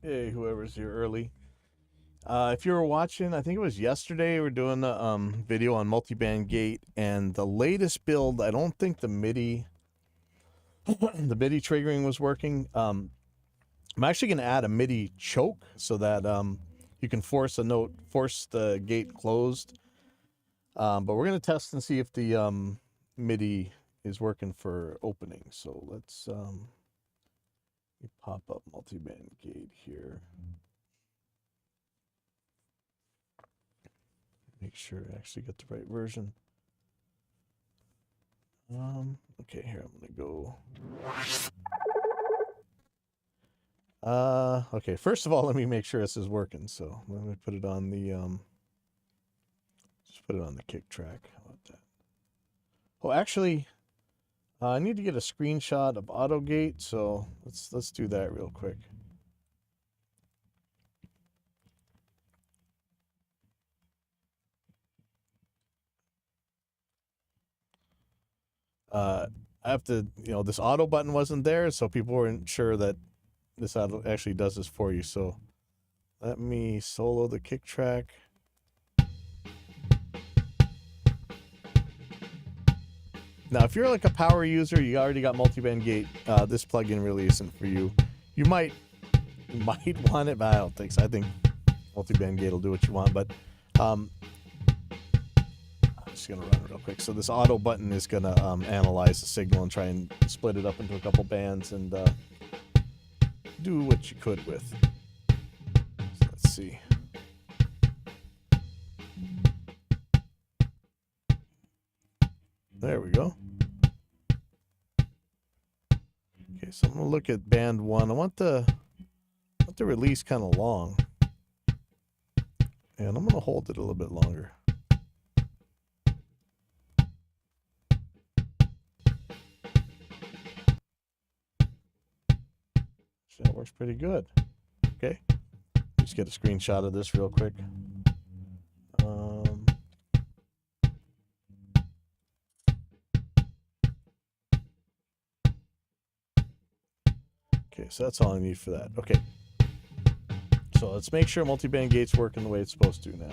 Hey, whoever's here early. If you were watching, I think it was yesterday, we were doing the video on multiband gate, and the latest build, I don't think the MIDI the MIDI triggering was working. I'm actually going to add a MIDI choke so that you can force the gate closed. But we're going to test and see if the MIDI is working for opening. So let's pop up multiband gate here. Make sure I actually get the right version. Okay, here I'm gonna go. Okay, first of all, let me make sure this is working. So let me put it on the just put it on the kick track. How about that? Oh, actually, I need to get a screenshot of AutoGate, so let's do that real quick. I have to, this auto button wasn't there, so people weren't sure that this auto actually does this for you. So let me solo the kick track. Now, if you're like a power user, you already got multiband gate, this plugin really isn't for you. You might want it, but I don't think so. I think multiband gate will do what you want, but I'm just gonna run it real quick. So this auto button is gonna analyze the signal and try and split it up into a couple bands and do what you could with. So let's see. There we go. Okay, so I'm gonna look at band 1. I want the release kind of long, and I'm gonna hold it a little bit longer. So that works pretty good. Okay, just get a screenshot of this real quick. Okay, so that's all I need for that. Okay, so let's make sure multiband gate's working the way it's supposed to now.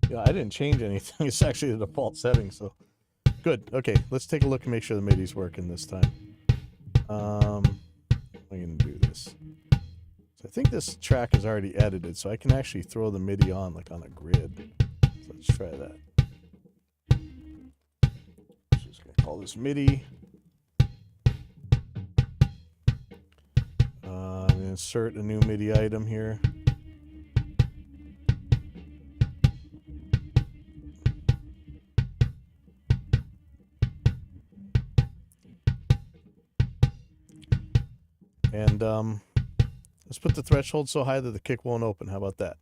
Yeah, I didn't change anything. It's actually the default setting, so good. Okay, let's take a look and make sure the MIDI's working this time. I'm gonna do this. So I think this track is already edited, so I can actually throw the MIDI on like on a grid. So let's try that. Just gonna call this MIDI. I'm gonna insert a new MIDI item here. And let's put the threshold so high that the kick won't open. How about that?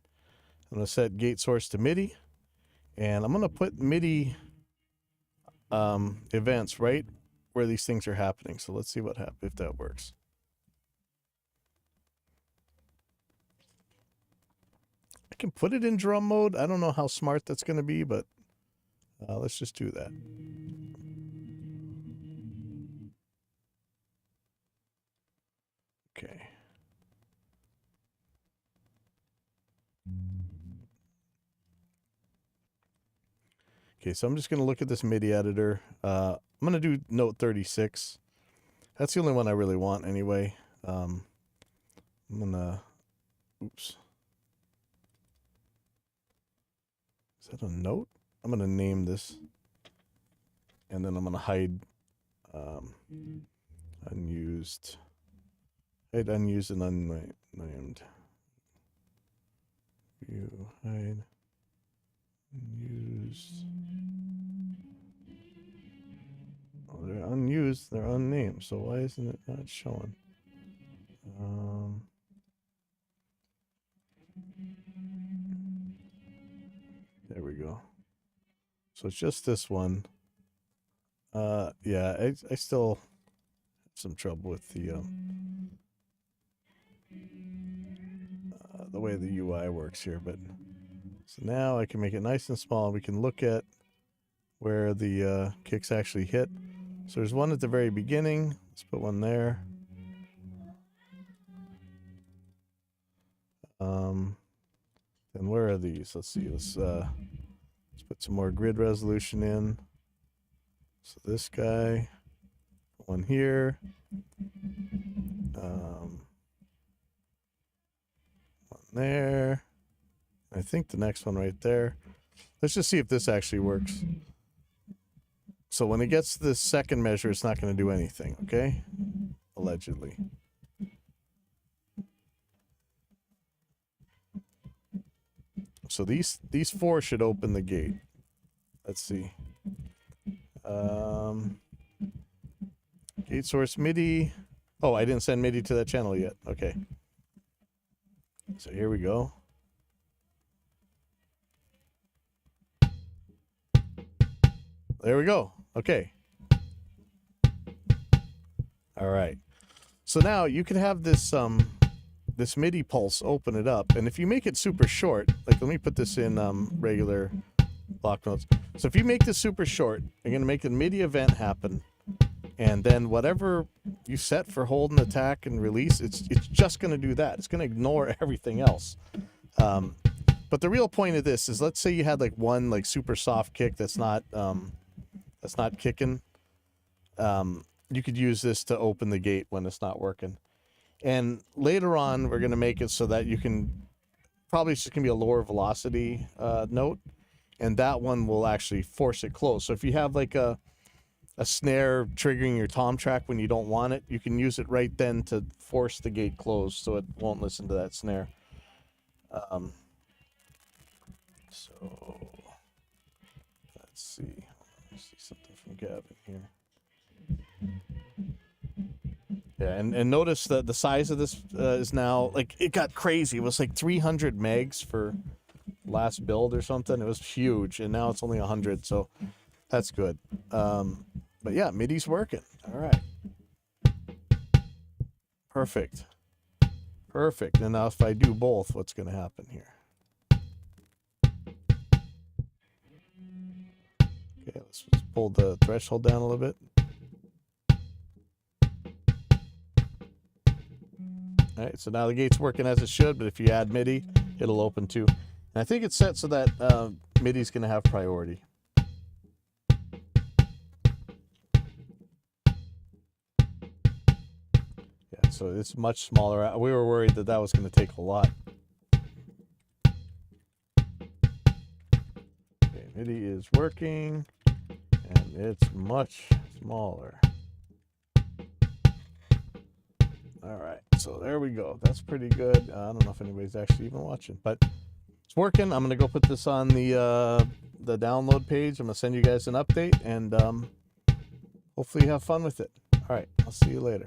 I'm going to set gate source to MIDI. And I'm going to put MIDI events right where these things are happening. So let's see what happens if that works. I can put it in drum mode. I don't know how smart that's going to be, but let's just do that. Okay. Okay, so I'm just going to look at this MIDI editor. I'm going to do note 36. That's the only one I really want anyway. I'm going to, oops. Is that a note? I'm going to name this. And then I'm going to hide unused. Hide unused and unnamed. View, hide, unused. Oh, they're unused. They're unnamed. So why isn't it not showing? There we go. So it's just this one. Yeah, I still have some trouble with the way the UI works here, but so now I can make it nice and small. We can look at where the kicks actually hit. So there's one at the very beginning. Let's put one there. And where are these? Let's see. Let's put some more grid resolution in. So this guy, one here, one there. I think the next one right there. Let's just see if this actually works. So when it gets to the second measure, it's not going to do anything, okay? Allegedly. So these four should open the gate. Let's see. Gate source MIDI. Oh, I didn't send MIDI to that channel yet. Okay. So here we go. There we go. Okay. All right. So now you can have this this MIDI pulse, open it up, and if you make it super short, like let me put this in regular block notes. So if you make this super short, you're gonna make a MIDI event happen, and then whatever you set for hold and attack and release, it's just gonna do that. It's gonna ignore everything else. But the real point of this is, let's say you had like one like super soft kick that's not kicking. You could use this to open the gate when it's not working. And later on, we're going to make it so that you can, probably it's just going to be a lower velocity note, and that one will actually force it closed. So if you have like a snare triggering your tom track when you don't want it, you can use it right then to force the gate closed so it won't listen to that snare. So let's see. Let's see something from Gavin here. Yeah, and notice that the size of this is now, like, it got crazy. It was like 300 megs for last build or something. It was huge, and now it's only 100, so that's good. But yeah, MIDI's working. All right. Perfect. Perfect. And now if I do both, what's going to happen here? Okay, let's just pull the threshold down a little bit. All right, so now the gate's working as it should, but if you add MIDI, it'll open too. And I think it's set so that MIDI's going to have priority. Yeah, so it's much smaller. We were worried that that was going to take a lot. Okay, MIDI is working, and it's much smaller. All right, so there we go. That's pretty good. I don't know if anybody's actually even watching, but it's working. I'm gonna go put this on the download page. I'm gonna send you guys an update, and hopefully you have fun with it. All right, I'll see you later.